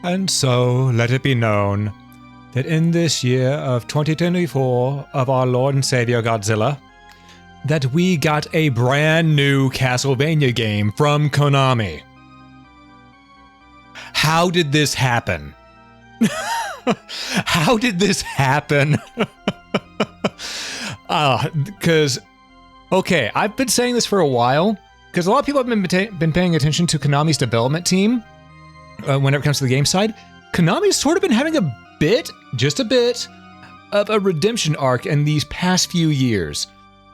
And so let it be known that in this year of 2024 of our Lord and Savior Godzilla, that we got a brand new Castlevania game from Konami. How did this happen? How did this happen? Because, okay, I've been saying this for a while, because a lot of people have been paying attention to Konami's development team whenever it comes to the game side. Konami's sort of been having a bit, just a bit, of a redemption arc in these past few years.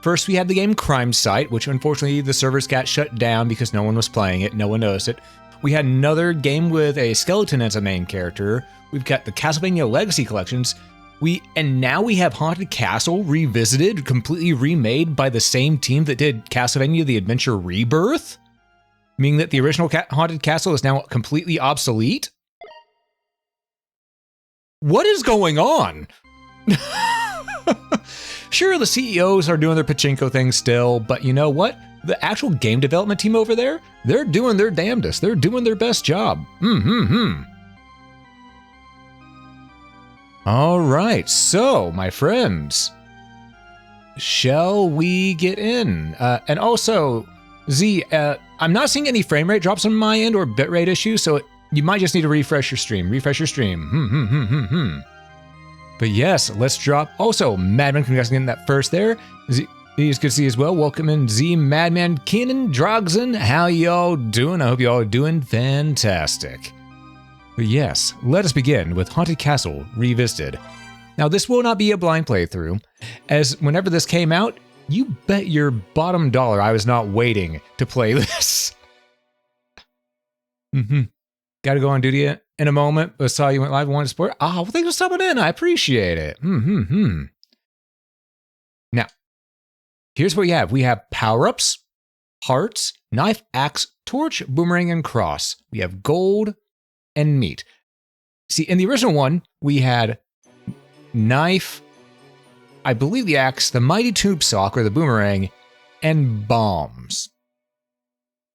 First, we had the game Crime Site, which unfortunately the servers got shut down because no one was playing it, no one noticed it. We had another game with a skeleton as a main character. We've got the Castlevania Legacy collections. And now we have Haunted Castle revisited, completely remade by the same team that did Castlevania The Adventure Rebirth, meaning that the original Haunted Castle is now completely obsolete. What is going on? Sure, the CEOs are doing their pachinko thing still, but you know what? The actual game development team over there, they're doing their damnedest. They're doing their best job. All right, so, my friends, shall we get in? And also, Z, I'm not seeing any frame rate drops on my end or bitrate issues, so you might just need to refresh your stream. But yes, let's drop. Also, Madman, congrats on getting that first there. Z is good to see you as well. Welcome in, Z, Madman, Keenan, Drogzen. How y'all doing? I hope y'all are doing fantastic. But yes, let us begin with Haunted Castle Revisited. Now, this will not be a blind playthrough, as whenever this came out, you bet your bottom dollar I was not waiting to play this. Gotta go on duty in a moment, but saw you went live, wanted to support. Well, thanks for stopping in. I appreciate it. Now, here's what we have. We have power-ups, hearts, knife, axe, torch, boomerang, and cross. We have gold and meat. See, in the original one, we had knife, I believe the axe, the mighty tube sock or the boomerang, and bombs.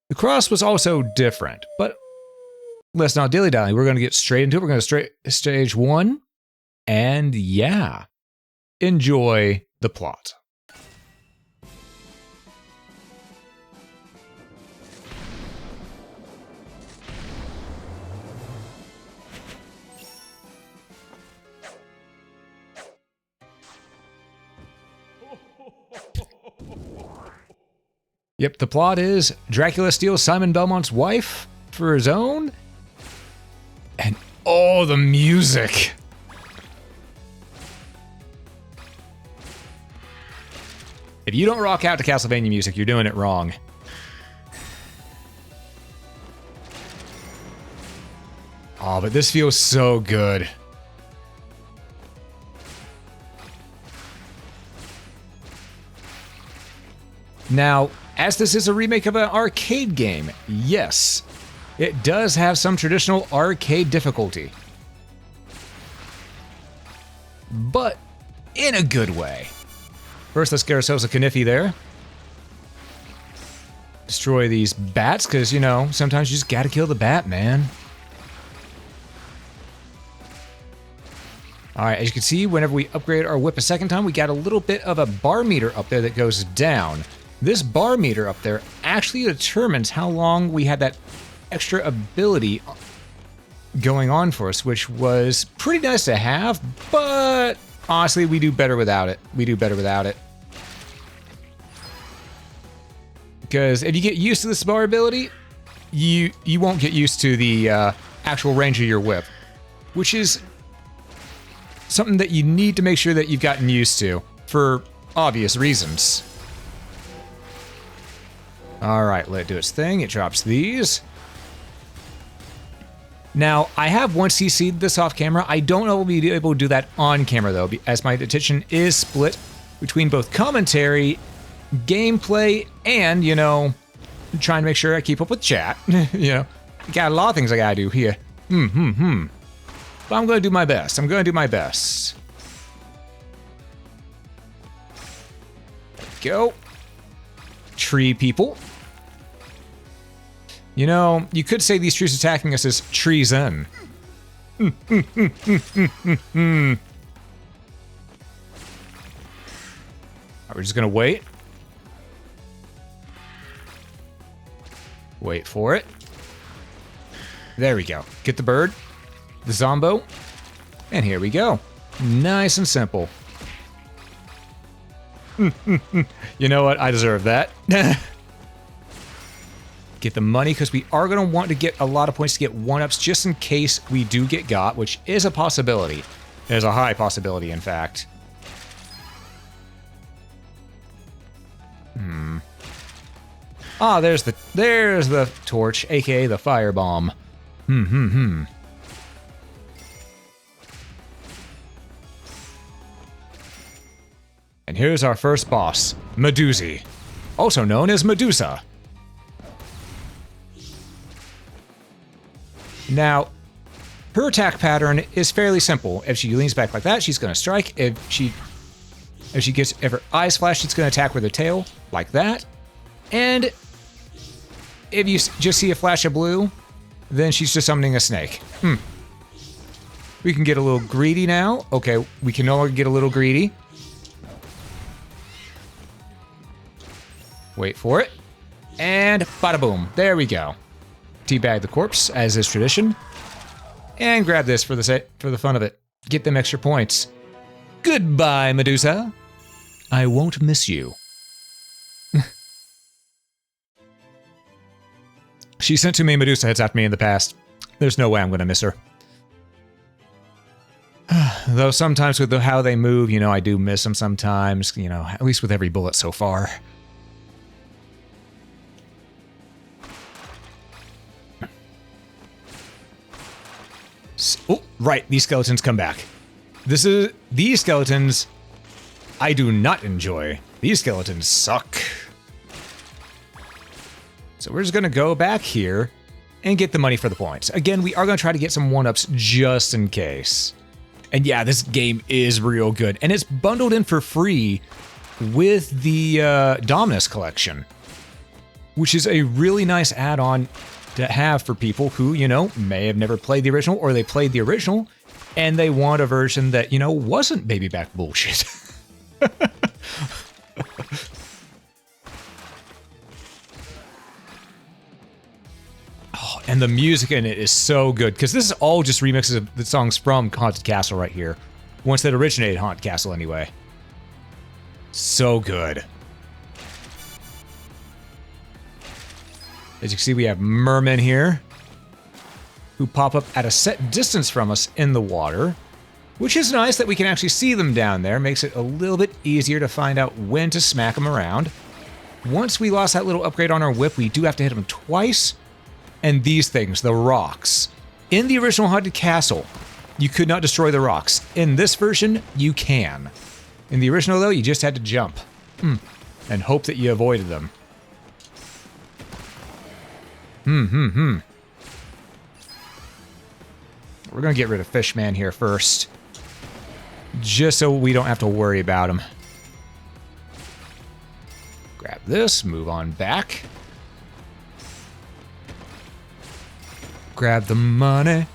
The cross was also different, but let's not dilly-dally. We're going to get straight into it. We're going to stage one, and yeah, enjoy the plot. Yep, the plot is Dracula steals Simon Belmont's wife for his own. And oh, the music. If you don't rock out to Castlevania music, you're doing it wrong. Oh, but this feels so good. Now, as this is a remake of an arcade game, yes, it does have some traditional arcade difficulty. But in a good way. First, let's get ourselves a Kniffy there. Destroy these bats, because, you know, sometimes you just gotta kill the bat, man. Alright, as you can see, whenever we upgrade our whip a second time, we got a little bit of a bar meter up there that goes down. This bar meter up there actually determines how long we had that extra ability going on for us, which was pretty nice to have, but honestly, we do better without it. Because if you get used to this bar ability, you won't get used to the actual range of your whip, which is something that you need to make sure that you've gotten used to for obvious reasons. Alright, let it do its thing. It drops these. Now, I have once CC'd this off camera. I don't know if we'll be able to do that on camera, though, as my attention is split between both commentary, gameplay, and, you know, trying to make sure I keep up with chat. You know, got a lot of things I gotta do here. But I'm gonna do my best. Go. Tree people. You know, you could say these trees attacking us as treason. We're just gonna wait. Wait for it. There we go. Get the bird, the zombo, and here we go. Nice and simple. You know what? I deserve that. Get the money, because we are going to want to get a lot of points to get 1-ups just in case we do get got, which is a possibility. There's a high possibility, in fact. Ah, there's the torch, aka the firebomb. And here's our first boss, Medusa, also known as Medusa. Now, her attack pattern is fairly simple. If she leans back like that, she's going to strike. If her eyes flash, she's going to attack with her tail, like that. And if you just see a flash of blue, then she's just summoning a snake. We can get a little greedy now. Okay, we can no longer get a little greedy. Wait for it. And bada boom. There we go. Teabag the corpse, as is tradition. And grab this for the fun of it. Get them extra points. Goodbye, Medusa. I won't miss you. She sent too many Medusa heads after me in the past. There's no way I'm going to miss her. Though sometimes with how they move, you know, I do miss them sometimes, you know, at least with every bullet so far. Oh, right, these skeletons come back. These skeletons I do not enjoy. These skeletons suck. So we're just gonna go back here and get the money for the points. Again, we are gonna try to get some 1-ups just in case. And yeah, this game is real good. And it's bundled in for free with the Dominus Collection, which is a really nice add-on to have for people who, you know, may have never played the original, or they played the original and they want a version that, you know, wasn't baby back bullshit. Oh, and the music in it is so good, because this is all just remixes of the songs from Haunted Castle right here. Once that originated Haunted Castle anyway. So good. As you can see, we have mermen here who pop up at a set distance from us in the water, which is nice that we can actually see them down there. Makes it a little bit easier to find out when to smack them around. Once we lost that little upgrade on our whip, we do have to hit them twice. And these things, the rocks. In the original Haunted Castle, you could not destroy the rocks. In this version, you can. In the original, though, you just had to jump. And hope that you avoided them. We're gonna get rid of Fishman here first. Just so we don't have to worry about him. Grab this, move on back. Grab the money.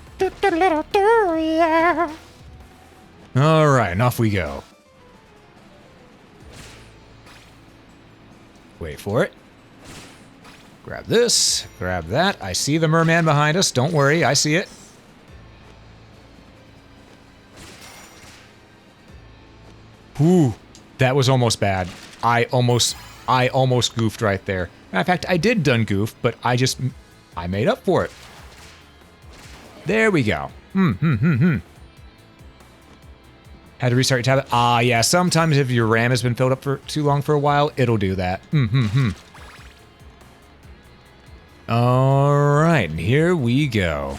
Alright, and off we go. Wait for it. Grab this, grab that. I see the merman behind us. Don't worry, I see it. Ooh, that was almost bad. I almost goofed right there. Matter of fact, I did done goof, but I made up for it. There we go. Had to restart your tablet. Ah, yeah, sometimes if your RAM has been filled up for too long for a while, it'll do that. Alright, and here we go.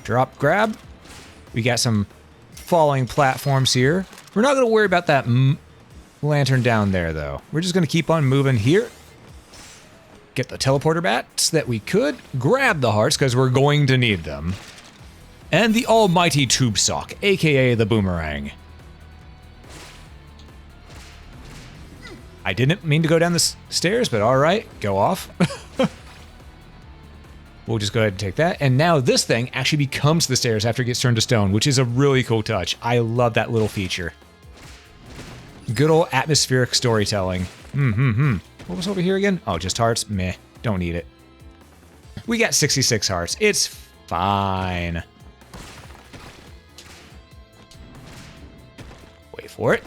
Drop, grab. We got some falling platforms here. We're not going to worry about that lantern down there, though. We're just going to keep on moving here. Get the teleporter bats that we could. Grab the hearts, because we're going to need them. And the almighty tube sock, aka the boomerang. I didn't mean to go down the stairs, but alright, go off. We'll just go ahead and take that. And now this thing actually becomes the stairs after it gets turned to stone, which is a really cool touch. I love that little feature. Good old atmospheric storytelling. What was over here again? Oh, just hearts? Meh. Don't need it. We got 66 hearts. It's fine. Wait for it.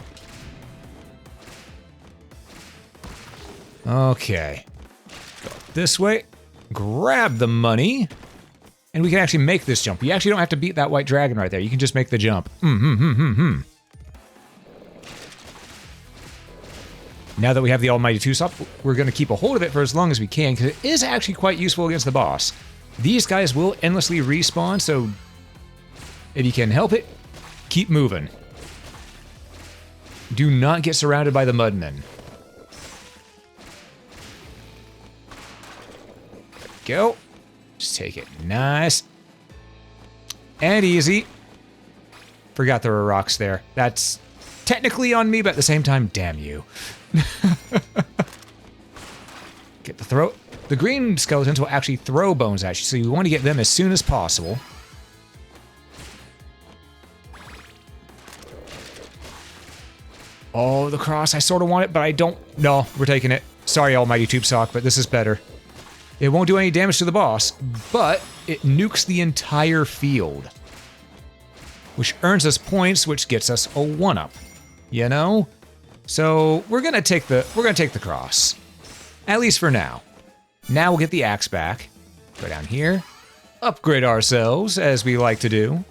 Okay. Go this way. Grab the money. And we can actually make this jump. You actually don't have to beat that white dragon right there. You can just make the jump. Now that we have the almighty two-stop, we're going to keep a hold of it for as long as we can, because it is actually quite useful against the boss. These guys will endlessly respawn, so if you can help it, keep moving. Do not get surrounded by the mudmen. There we go. Just take it nice and easy. Forgot there were rocks there. That's technically on me, but at the same time, damn you. Get the throw. The green skeletons will actually throw bones at you, so you want to get them as soon as possible. Oh, the cross. I sort of want it, but I don't. No, we're taking it. Sorry, almighty tube sock, but this is better. It won't do any damage to the boss, but it nukes the entire field, which earns us points, which gets us a 1-up. You know? So we're gonna take the cross. At least for now. Now we'll get the axe back. Go down here. Upgrade ourselves, as we like to do.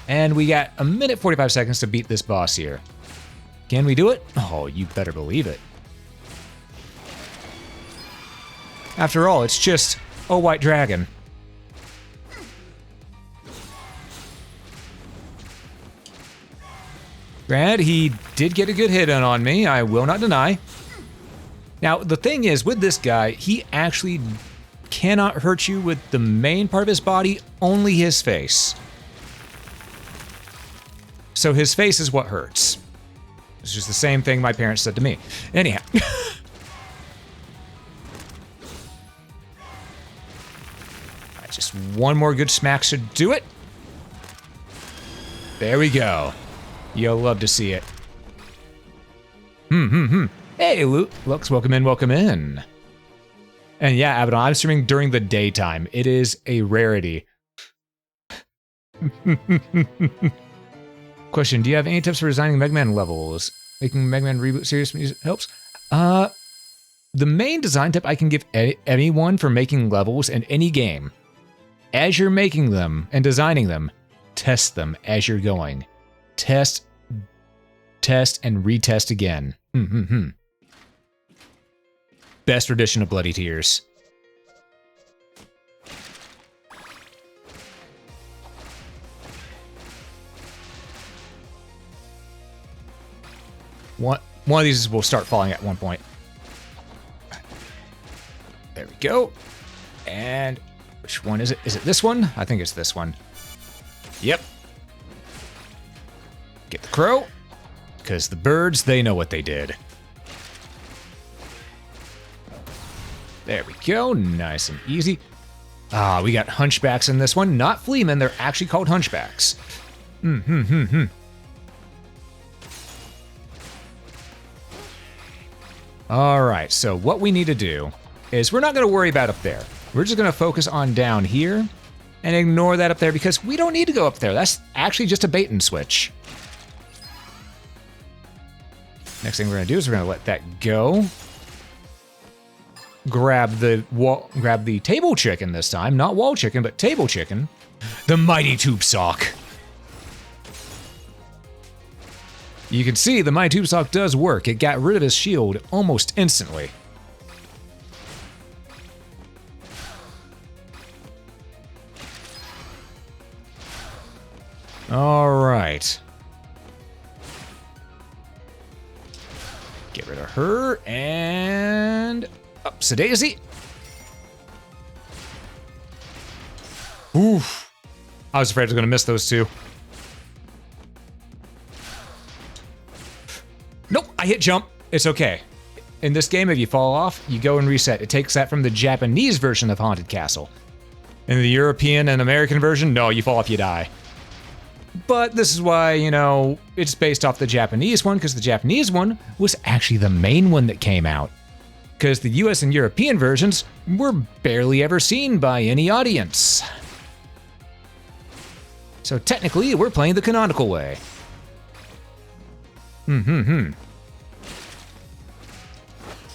And we got a minute 45 seconds to beat this boss here. Can we do it? Oh, you better believe it. After all, it's just a white dragon. Granted, he did get a good hit in on me, I will not deny. Now, the thing is, with this guy, he actually cannot hurt you with the main part of his body, only his face. So his face is what hurts. It's just the same thing my parents said to me. Anyhow. Just one more good smack should do it. There we go. You'll love to see it. Hey, Lux, welcome in, welcome in. And yeah, Abaddon, I'm streaming during the daytime. It is a rarity. Question, do you have any tips for designing Mega Man levels? Making Mega Man Reboot Series music helps? The main design tip I can give anyone for making levels in any game, as you're making them and designing them, test them as you're going. Test, and retest again. Best tradition of Bloody Tears. One of these will start falling at one point. There we go. And which one is it? Is it this one? I think it's this one. Yep. Get the crow. Because the birds, they know what they did. There we go. Nice and easy. Ah, we got hunchbacks in this one. Not fleamen. They're actually called hunchbacks. All right, so what we need to do is we're not going to worry about up there. We're just going to focus on down here and ignore that up there because we don't need to go up there. That's actually just a bait and switch. Next thing we're going to do is we're going to let that go. Grab the table chicken this time. Not wall chicken, but table chicken. The mighty tube sock. You can see the mighty tube sock does work. It got rid of his shield almost instantly. All right. Get rid of her and upsie-daisy. Oof. I was afraid I was going to miss those two. Nope, I hit jump. It's okay. in this game, if you fall off, you go and reset. It takes that from the Japanese version of Haunted Castle. In the European and American version, no, you fall off, you die. But this is why, you know, it's based off the Japanese one, because the Japanese one was actually the main one that came out. Because the US and European versions were barely ever seen by any audience. So technically, we're playing the canonical way.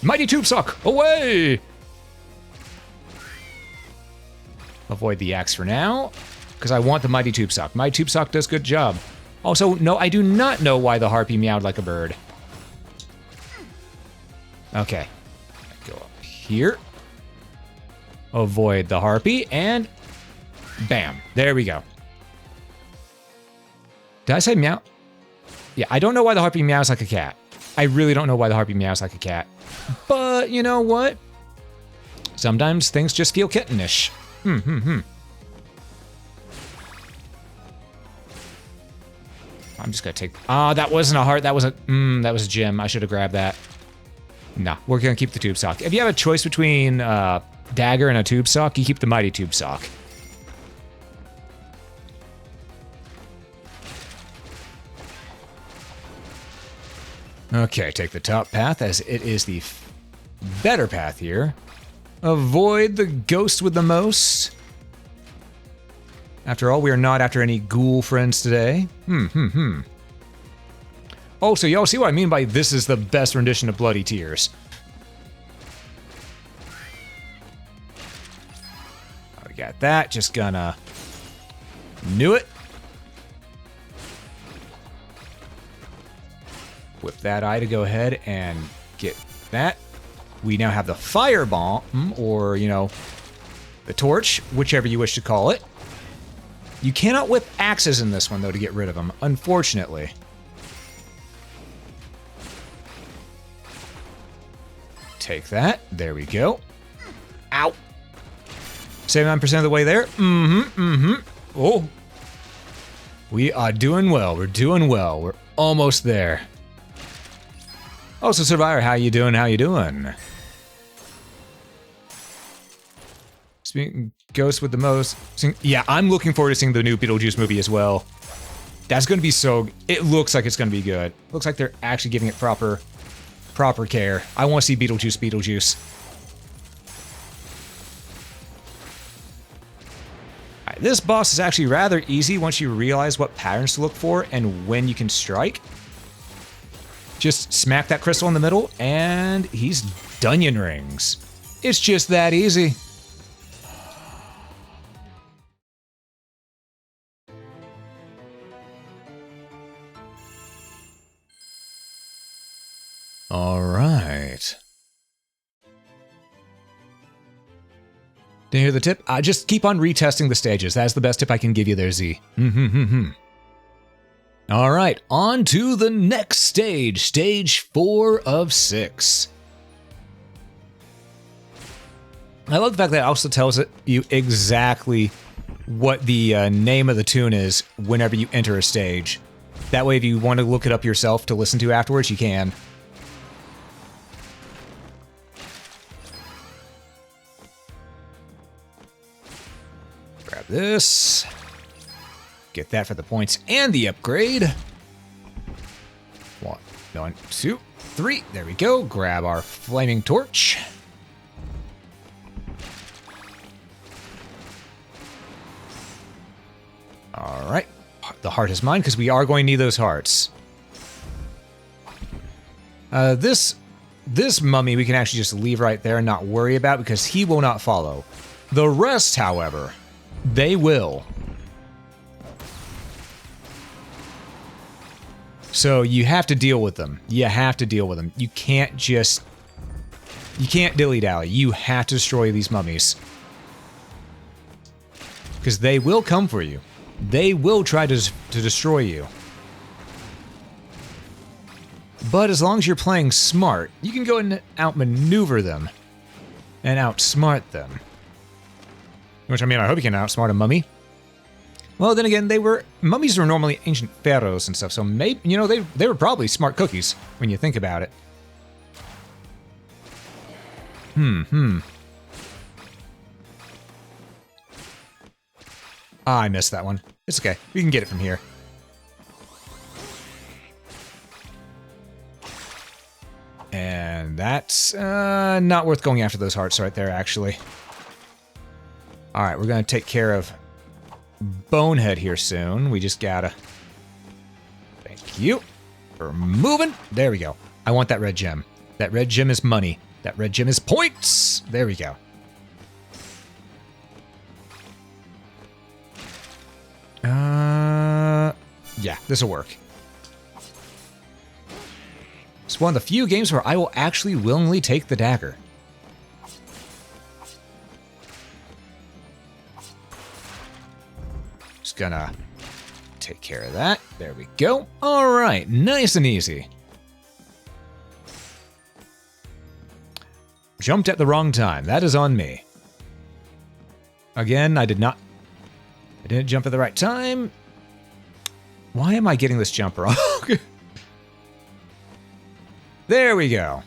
Mighty Tube Sock, away! Avoid the axe for now, because I want the Mighty Tube Sock. Mighty Tube Sock does good job. Also, no, I do not know why the harpy meowed like a bird. Okay, go up here. Avoid the harpy, and bam, there we go. Did I say meow? Yeah, I don't know why the harpy meows like a cat. I really don't know why the harpy meows like a cat. But you know what? Sometimes things just feel kittenish. I'm just gonna take. Ah, that wasn't a heart. That was a. That was a gem. I should have grabbed that. Nah, we're gonna keep the tube sock. If you have a choice between dagger and a tube sock, you keep the mighty tube sock. Okay, take the top path as it is the better path here. Avoid the ghost with the most. After all, we are not after any ghoul friends today. Oh, so y'all see what I mean by this is the best rendition of Bloody Tears. Oh, we got that. Just gonna... Knew it. Whip that eye to go ahead and get that. We now have the firebomb, or, you know, the torch, whichever you wish to call it. You cannot whip axes in this one, though, to get rid of them, unfortunately. Take that. There we go. Ow. 79% of the way there. Oh. We are doing well. We're doing well. We're almost there. Also, Survivor, how you doing? How you doing? Speaking Ghost with the most. Yeah, I'm looking forward to seeing the new Beetlejuice movie as well. That's going to be so... It looks like it's going to be good. Looks like they're actually giving it proper care. I want to see Beetlejuice. Alright, this boss is actually rather easy once you realize what patterns to look for and when you can strike. Just smack that crystal in the middle, and he's Dunyan Rings. It's just that easy. All right. Didn't hear the tip? Just keep on retesting the stages. That's the best tip I can give you there, Z. All right, on to the next stage, stage 4 of 6. I love the fact that it also tells you exactly what the name of the tune is whenever you enter a stage. That way, if you want to look it up yourself to listen to afterwards, you can. Grab this. Get that for the points and the upgrade. 1, 2, 3. There we go. Grab our flaming torch. All right. The heart is mine because we are going to need those hearts. This mummy we can actually just leave right there and not worry about because he will not follow. The rest, however, they will. So you have to deal with them. You have to deal with them. You can't just... You can't dilly-dally. You have to destroy these mummies. Because they will come for you. They will try to destroy you. But as long as you're playing smart, you can go and outmaneuver them. And outsmart them. Which, I mean, I hope you can outsmart a mummy. Well, then again, mummies were normally ancient pharaohs and stuff, so maybe, you know, they were probably smart cookies when you think about it. Ah, I missed that one. It's okay. We can get it from here. And that's not worth going after those hearts right there, actually. All right, we're going to take care of Bonehead here soon. We just gotta... Thank you for moving. There we go. I want that red gem. That red gem is money. That red gem is points. There we go. Yeah, this'll work. It's one of the few games where I will actually willingly take the dagger. Just gonna take care of that. There we go. All right, nice and easy. Jumped at the wrong time. That is on me. Again, I didn't jump at the right time. Why am I getting this jump wrong? There we go.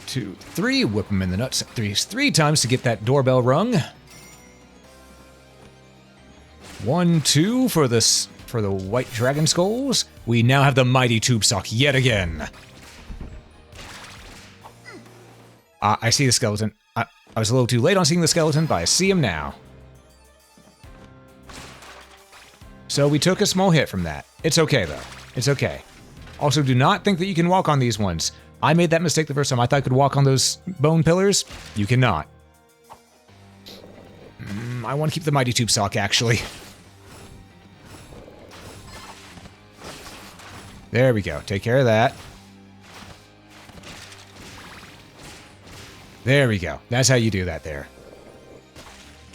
2, 3, whip him in the nuts three times to get that doorbell rung. 1, 2 for the white dragon skulls. We now have the mighty tube sock yet again. I see the skeleton. I was a little too late on seeing the skeleton, but I see him now. So we took a small hit from that. It's okay, though. It's okay. Also, do not think that you can walk on these ones. I made that mistake the first time. I thought I could walk on those bone pillars. You cannot. I want to keep the mighty tube sock, actually. There we go. Take care of that. There we go. That's how you do that there.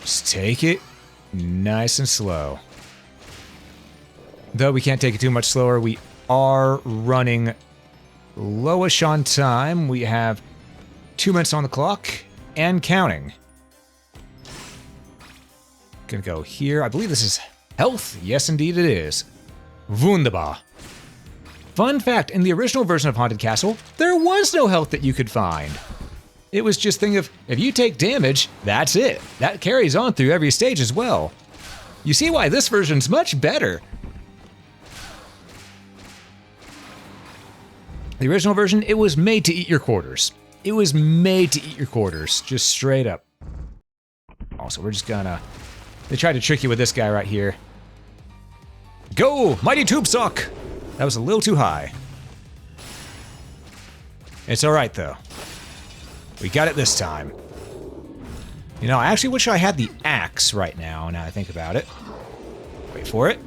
Just take it nice and slow. Though we can't take it too much slower, we are running lowish on time. We have 2 minutes on the clock and counting. Gonna go here. I believe this is health. Yes, indeed it is. Wunderbar. Fun fact, in the original version of Haunted Castle, there was no health that you could find. It was just thing of, if you take damage, that's it. That carries on through every stage as well. You see why this version's much better. The original version, it was made to eat your quarters. It was made to eat your quarters, just straight up. Also, we're just gonna... They tried to trick you with this guy right here. Go, mighty tube sock! That was a little too high. It's alright, though. We got it this time. You know, I actually wish I had the axe right now I think about it. Wait for it.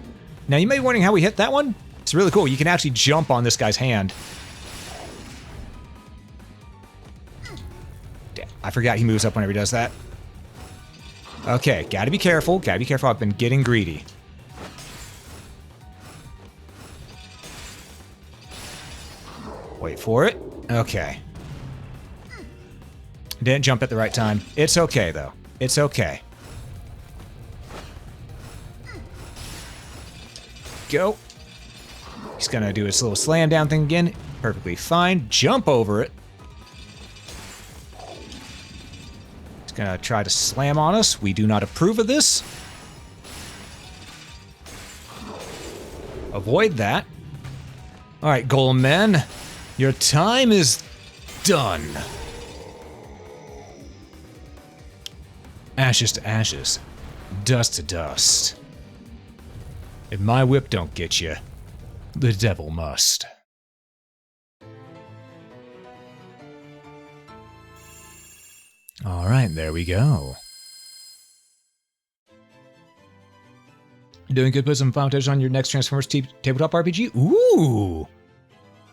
Now, you may be wondering how we hit that one. It's really cool. You can actually jump on this guy's hand. Damn, I forgot he moves up whenever he does that. Okay, gotta be careful. Gotta be careful. I've been getting greedy. Wait for it. Okay. Didn't jump at the right time. It's okay, though. It's okay. Go. He's gonna do his little slam down thing again. Perfectly fine. Jump over it. He's gonna try to slam on us. We do not approve of this. Avoid that. All right, Golem Men. Your time is done. Ashes to ashes. Dust to dust. If my whip don't get you, the devil must. All right, there we go. Doing good, put some footage on your next Transformers tabletop RPG? Ooh!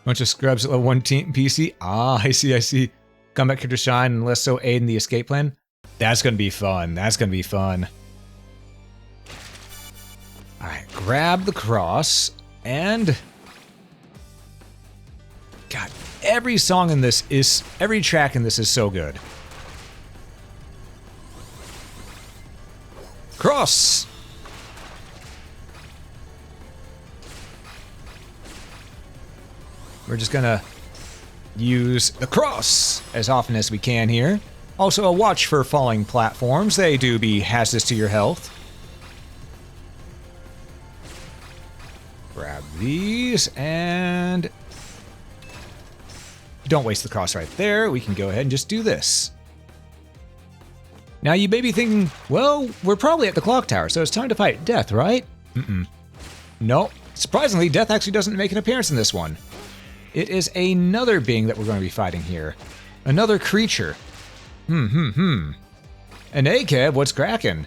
Bunch of scrubs at level 1 PC? Ah, I see, I see. Combat character shine and less so aid in the escape plan? That's gonna be fun. That's gonna be fun. Alright, grab the cross, and... God, every song in this is... Every track in this is so good. Cross! We're just gonna use the cross as often as we can here. Also, a watch for falling platforms. They do be hazardous to your health. Grab these, and don't waste the cross right there. We can go ahead and just do this. Now you may be thinking, well, we're probably at the clock tower, so it's time to fight Death, right? Nope. Surprisingly, Death actually doesn't make an appearance in this one. It is another being that we're going to be fighting here. Another creature. An ACAB, what's crackin'?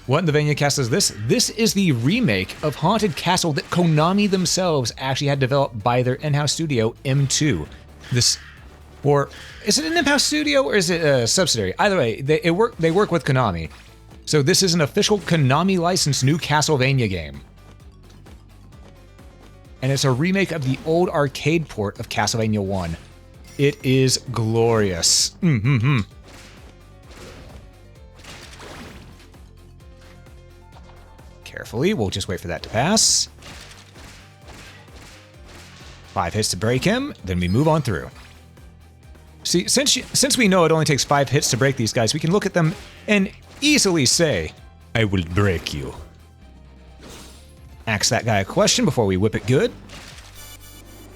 What in the Vania Castle is this? This is the remake of Haunted Castle that Konami themselves actually had developed by their in-house studio, M2. Or is it an in-house studio or is it a subsidiary? Either way, they work with Konami. So this is an official Konami licensed new Castlevania game. And it's a remake of the old arcade port of Castlevania 1. It is glorious. Carefully, we'll just wait for that to pass. 5 hits to break him, then we move on through. See, since we know it only takes 5 hits to break these guys, we can look at them and easily say, I will break you. Ask that guy a question before we whip it good.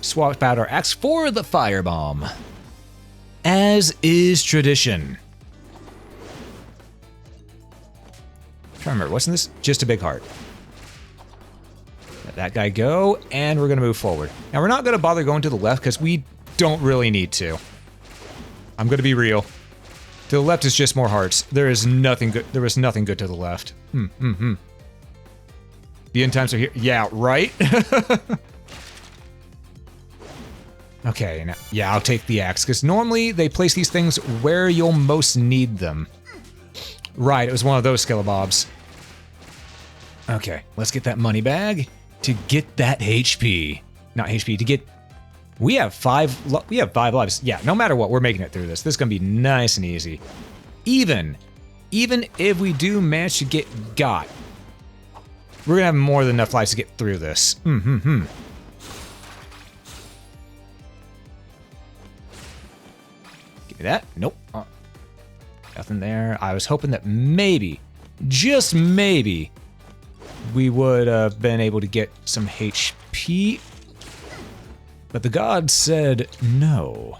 Swap out our axe for the firebomb. As is tradition. I'm trying to remember, what's in this? Just a big heart. Let that guy go, and we're gonna move forward. Now we're not gonna bother going to the left because we don't really need to. I'm gonna be real. To the left is just more hearts. There is nothing good. There was nothing good to the left. The end times are here. Yeah, right? Okay, now, yeah, I'll take the axe, because normally they place these things where you'll most need them. Right, it was one of those skelebobs. Okay, let's get that money bag to get that HP. Not HP, to get... We have 5 lives. Yeah, no matter what, we're making it through this. This is going to be nice and easy. Even if we do manage to get got, we're going to have more than enough lives to get through this. Give me that. Nope. Nothing there. I was hoping that maybe, just maybe, we would have been able to get some HP. But the gods said no.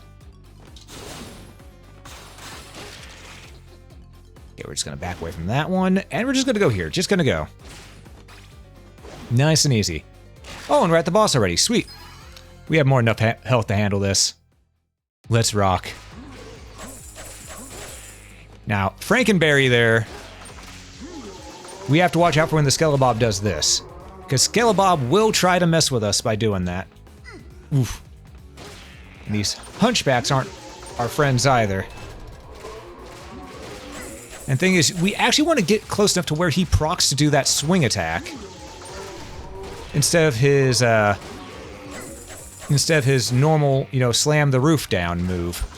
Okay, we're just going to back away from that one. And we're just going to go here. Just going to go. Nice and easy. Oh, and we're at the boss already. Sweet. We have more than enough health to handle this. Let's rock. Now, Frankenberry there. We have to watch out for when the Skelebob does this. Because Skelebob will try to mess with us by doing that. Oof. And these hunchbacks aren't our friends either. And thing is, we actually want to get close enough to where he procs to do that swing attack. Instead of his normal, you know, slam the roof down move.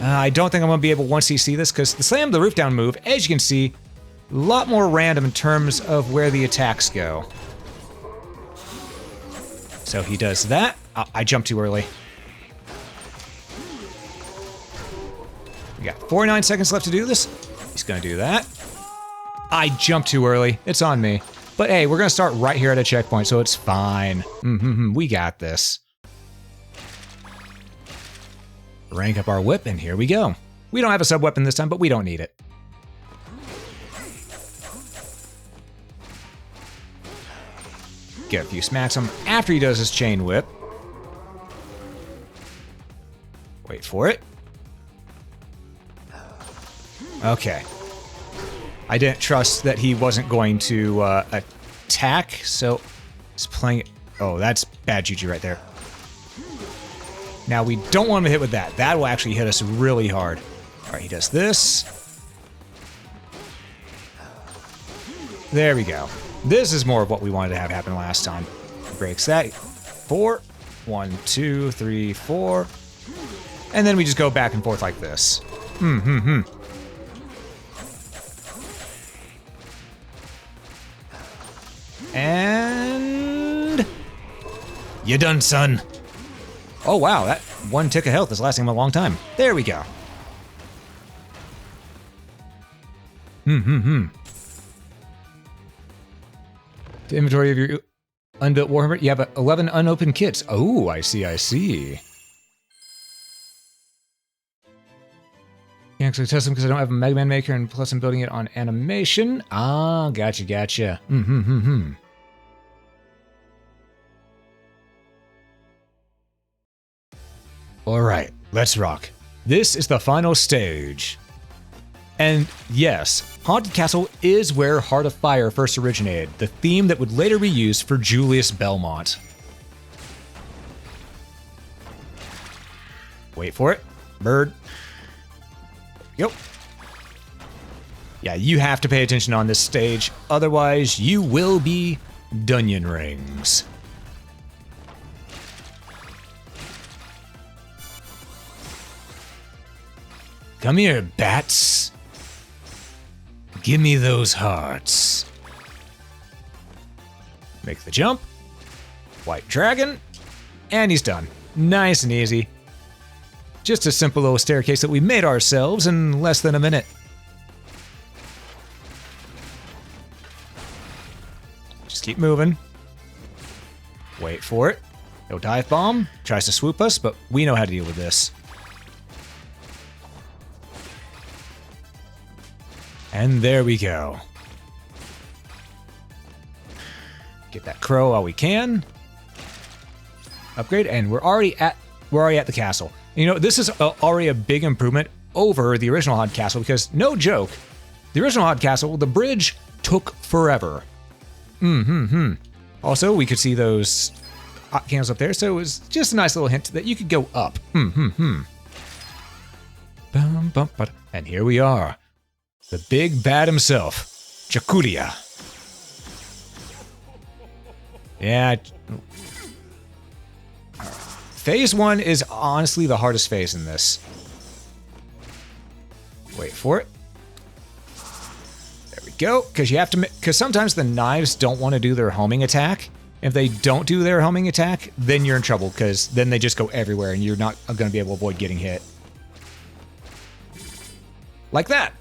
I don't think I'm going to be able to 1cc this, because the slam the roof down move, as you can see, a lot more random in terms of where the attacks go. So he does that. I jumped too early. We got 49 seconds left to do this. He's going to do that. I jumped too early. It's on me. But hey, we're going to start right here at a checkpoint, so it's fine. We got this. Rank up our whip, and here we go. We don't have a sub-weapon this time, but we don't need it. Get a few smacks on him after he does his chain whip. Wait for it. Okay. I didn't trust that he wasn't going to attack, so he's playing it. Oh, that's bad juju right there. Now, we don't want him to hit with that. That will actually hit us really hard. All right, he does this. There we go. This is more of what we wanted to have happen last time. Breaks that. 4. 1, 2, 3, 4. And then we just go back and forth like this. And You done, son. Oh, wow, that one tick of health is lasting him a long time. There we go. The inventory of your unbuilt Warhammer, you have 11 unopened kits. Oh, I see, I see. Can't actually test them because I don't have a Mega Man Maker, and plus I'm building it on animation. Ah, gotcha, gotcha. All right, let's rock. This is the final stage. And yes, Haunted Castle is where Heart of Fire first originated, the theme that would later be used for Julius Belmont. Wait for it. Bird. Yep. Yeah, you have to pay attention on this stage, otherwise you will be Dunyan Rings. Come here, bats. Give me those hearts. Make the jump. White dragon. And he's done. Nice and easy. Just a simple little staircase that we made ourselves in less than a minute. Just keep moving. Wait for it. No dive bomb. Tries to swoop us, but we know how to deal with this. And there we go. Get that crow while we can. Upgrade, and we're already at the castle. You know, this is already a big improvement over the original Haunted Castle because, no joke, the original Haunted Castle, the bridge took forever. Also, we could see those hot candles up there, so it was just a nice little hint that you could go up. And here we are. The big bad himself, Jacuria. Yeah. Phase 1 is honestly the hardest phase in this. Wait for it. There we go. Because sometimes the knives don't want to do their homing attack. If they don't do their homing attack, then you're in trouble because then they just go everywhere and you're not going to be able to avoid getting hit. Like that.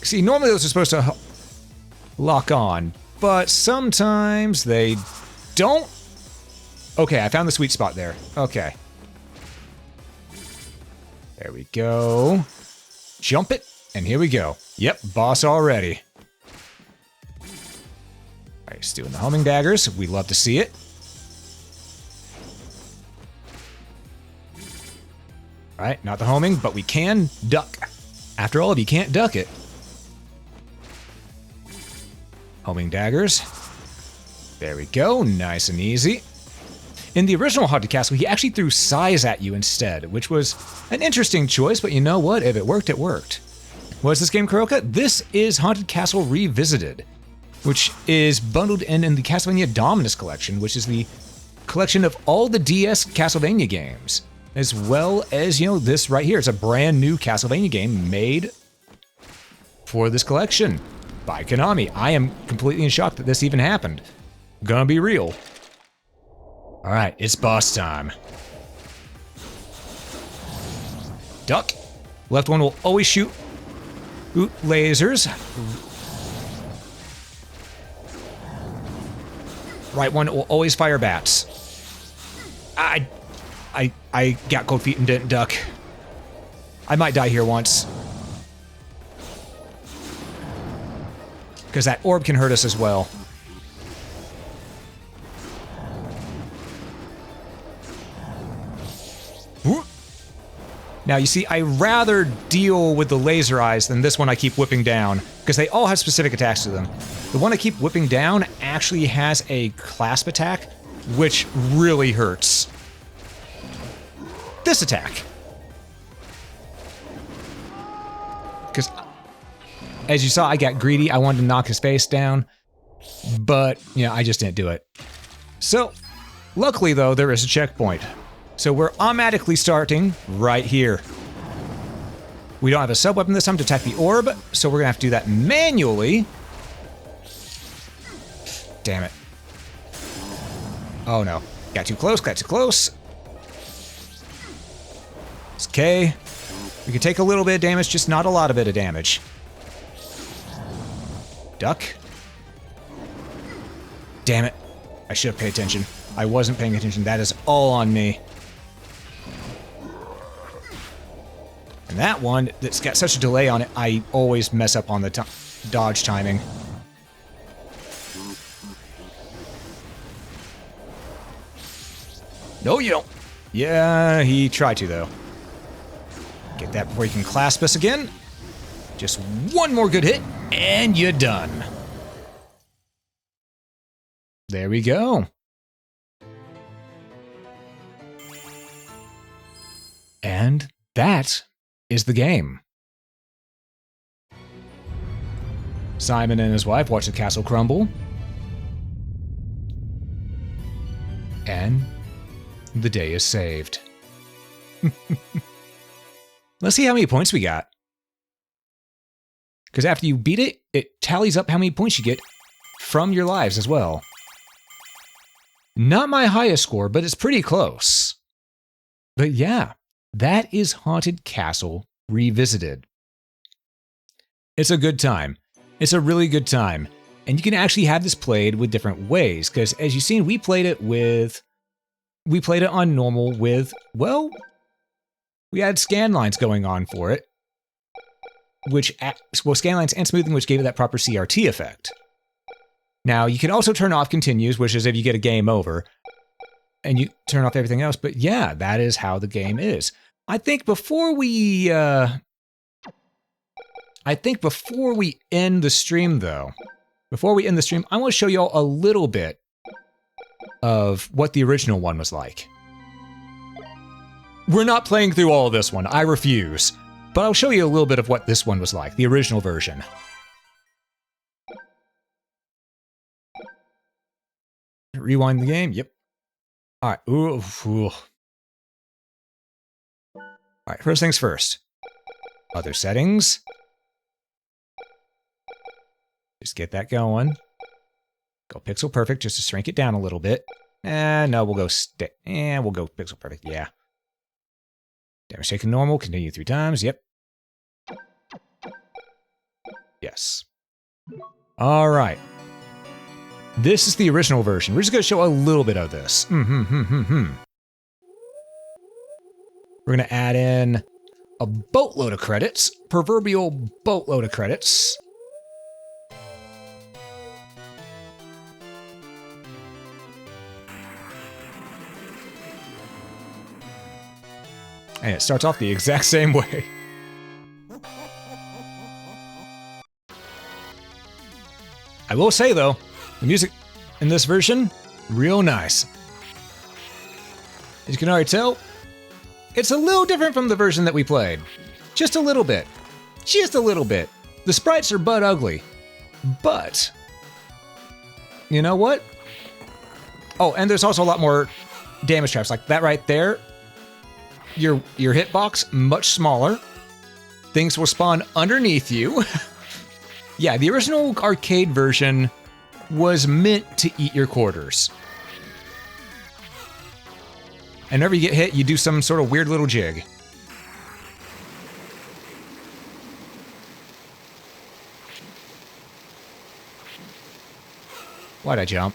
See, normally those are supposed to lock on, but sometimes they don't. Okay, I found the sweet spot there. Okay. There we go. Jump it, and here we go. Yep, boss already. Alright, he's doing the homing daggers. We love to see it. Alright, not the homing, but we can duck. After all, if you can't duck it. Homing daggers. There we go, nice and easy. In the original Haunted Castle, he actually threw size at you instead, which was an interesting choice, but you know what? If it worked, it worked. What is this game, Kuroka? This is Haunted Castle Revisited, which is bundled in the Castlevania Dominus Collection, which is the collection of all the DS Castlevania games. As well as, you know, this right here. It's a brand new Castlevania game made for this collection by Konami. I am completely in shock that this even happened. Gonna be real. Alright, it's boss time. Duck. Left one will always shoot lasers. Right one will always fire bats. I got cold feet and didn't duck. I might die here once. Because that orb can hurt us as well. Now, you see, I rather deal with the laser eyes than this one I keep whipping down, because they all have specific attacks to them. The one I keep whipping down actually has a clasp attack, which really hurts. This attack. Because, as you saw, I got greedy. I wanted to knock his face down, but, you know, I just didn't do it. So, luckily, though, there is a checkpoint. So we're automatically starting right here. We don't have a sub-weapon this time to attack the orb, so we're gonna have to do that manually. Damn it. Oh no. Got too close, got too close. It's okay. We can take a little bit of damage, just not a lot of of damage. Duck. Damn it. I should have paid attention. I wasn't paying attention. That is all on me. And that one, that's got such a delay on it, I always mess up on the dodge timing. No, you don't. Yeah, he tried to, though. Get that before he can clasp us again. Just one more good hit, and you're done. There we go. And that is the game. Simon and his wife watch the castle crumble. And the day is saved. Let's see how many points we got. Because after you beat it, it tallies up how many points you get from your lives as well. Not my highest score, but it's pretty close. But yeah, that is Haunted Castle Revisited. It's a good time. It's a really good time. And you can actually have this played with different ways, because as you've seen, we played it on normal with, well, we had scan lines going on for it, scan lines and smoothing, which gave it that proper CRT effect. Now, you can also turn off continues, which is if you get a game over, and you turn off everything else, but yeah, that is how the game is. I think before we end the stream, though, I want to show y'all a little bit of what the original one was like. We're not playing through all of this one, I refuse. But I'll show you a little bit of what this one was like, the original version. Rewind the game, yep. Alright, ooh. Alright, first things first. Other settings. Just get that going. Go pixel perfect just to shrink it down a little bit. No, we'll go we'll go pixel perfect, yeah. Damage taken normal, continue 3 times, yep. Yes. Alright. This is the original version. We're just going to show a little bit of this. We're going to add in a boatload of credits. Proverbial boatload of credits. And it starts off the exact same way. I will say, though, the music in this version, real nice. As you can already tell, it's a little different from the version that we played. Just a little bit. Just a little bit. The sprites are butt ugly. But, you know what? Oh, and there's also a lot more damage traps. Like that right there. Your hitbox, much smaller. Things will spawn underneath you. Yeah, the original arcade version was meant to eat your quarters. And whenever you get hit, you do some sort of weird little jig. Why'd I jump?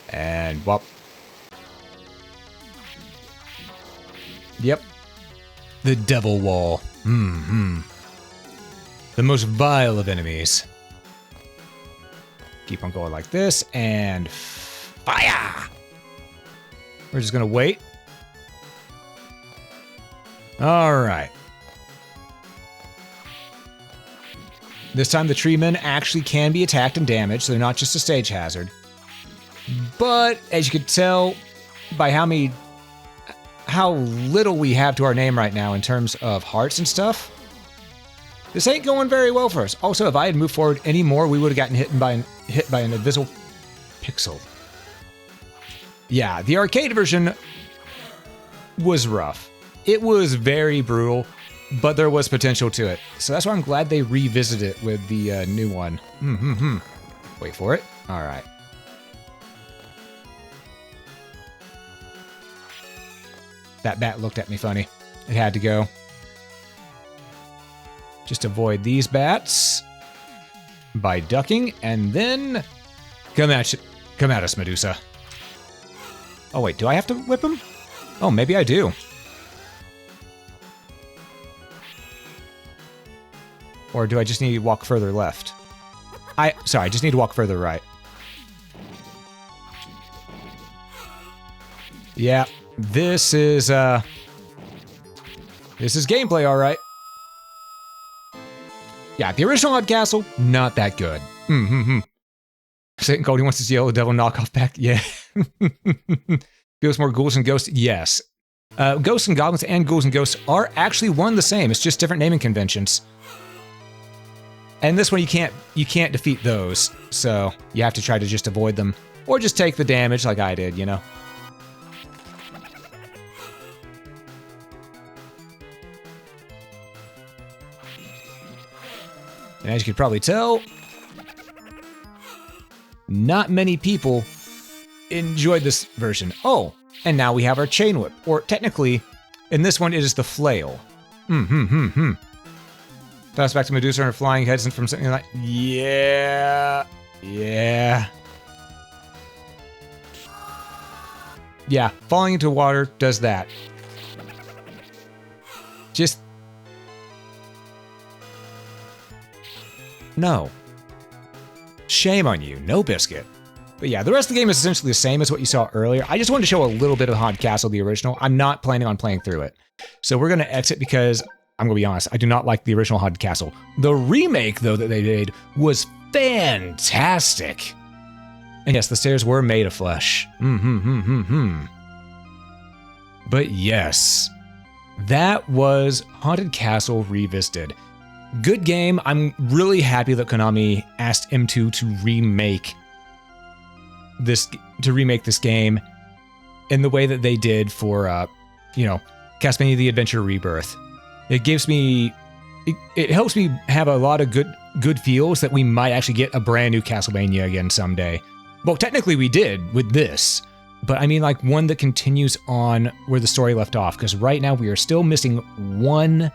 And, well. Yep. The Devil Wall. The most vile of enemies. Keep on going like this, and fire! We're just gonna wait. Alright. This time the tree men actually can be attacked and damaged, so they're not just a stage hazard. But, as you can tell by how little we have to our name right now in terms of hearts and stuff, this ain't going very well for us. Also, if I had moved forward any more, we would have gotten hit by an invisible pixel. Yeah, the arcade version was rough. It was very brutal, but there was potential to it. So that's why I'm glad they revisited it with the new one. Wait for it. All right. That bat looked at me funny. It had to go. Just avoid these bats by ducking, and then come at us, Medusa. Oh wait, do I have to whip him? Oh, maybe I do. Or do I just need to walk further left? Sorry, I just need to walk further right. Yeah, this is gameplay, all right. Yeah, the original Odd Castle, not that good. Satan Goldie wants his Yellow Devil knockoff back. Yeah. Feels more ghouls and ghosts. Yes. Ghosts and goblins and ghouls and ghosts are actually one and the same. It's just different naming conventions. And this one you can't defeat those, so you have to try to just avoid them, or just take the damage like I did, you know. And as you can probably tell, not many people enjoyed this version. Oh, and now we have our chain whip, or technically, in this one it is the flail. Toss back to Medusa and her flying heads and from something like, yeah. Yeah, falling into water does that. Just... no. Shame on you, no biscuit. But yeah, the rest of the game is essentially the same as what you saw earlier. I just wanted to show a little bit of Odd Castle, the original. I'm not planning on playing through it. So we're going to exit because, I'm going to be honest, I do not like the original Odd Castle. The remake, though, that they did was fantastic. And yes, the stairs were made of flesh. But yes, that was Haunted Castle Revisited. Good game. I'm really happy that Konami asked M2 to remake this game in the way that they did for, Castlevania: The Adventure Rebirth. It gives me, it helps me have a lot of good feels that we might actually get a brand new Castlevania again someday. Well, technically we did with this, but I mean like one that continues on where the story left off, because right now we are still missing one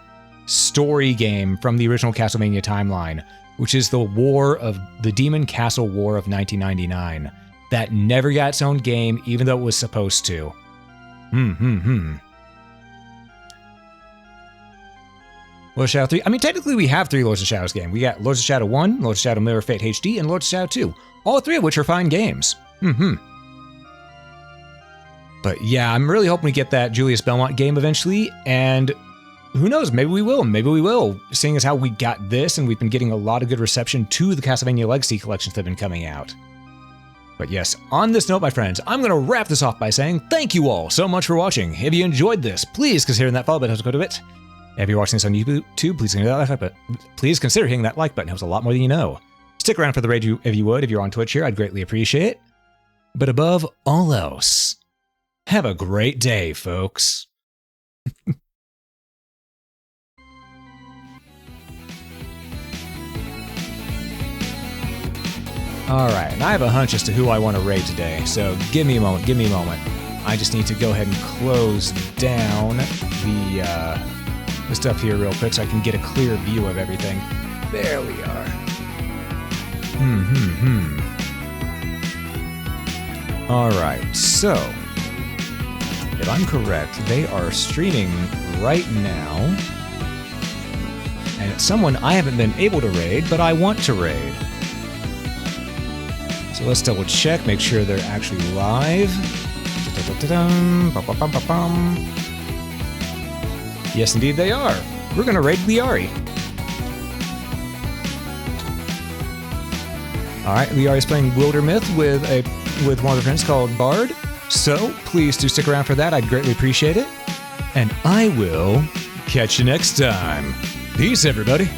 story game from the original Castlevania timeline, which is the Demon Castle War of 1999. That never got its own game, even though it was supposed to. Lords of Shadow 3. I mean, technically we have 3 Lords of Shadows games. We got Lords of Shadow 1, Lords of Shadow Mirror Fate HD, and Lords of Shadow 2. All 3 of which are fine games. But yeah, I'm really hoping we get that Julius Belmont game eventually, and who knows, maybe we will, seeing as how we got this, and we've been getting a lot of good reception to the Castlevania Legacy collections that have been coming out. But yes, on this note, my friends, I'm going to wrap this off by saying thank you all so much for watching. If you enjoyed this, please consider hitting that follow button to go to it. If you're watching this on YouTube, please consider hitting that like button. It helps a lot more than you know. Stick around for the raid if you would. If you're on Twitch here, I'd greatly appreciate it. But above all else, have a great day, folks. Alright, and I have a hunch as to who I want to raid today, so give me a moment. I just need to go ahead and close down the stuff here real quick so I can get a clear view of everything. There we are. Alright, so, if I'm correct, they are streaming right now, and it's someone I haven't been able to raid, but I want to raid. So let's double check, make sure they're actually live. Yes, indeed they are. We're gonna raid Liari. Alright, Liari's playing Wildermyth with one of her friends called Bard. So please do stick around for that, I'd greatly appreciate it. And I will catch you next time. Peace, everybody.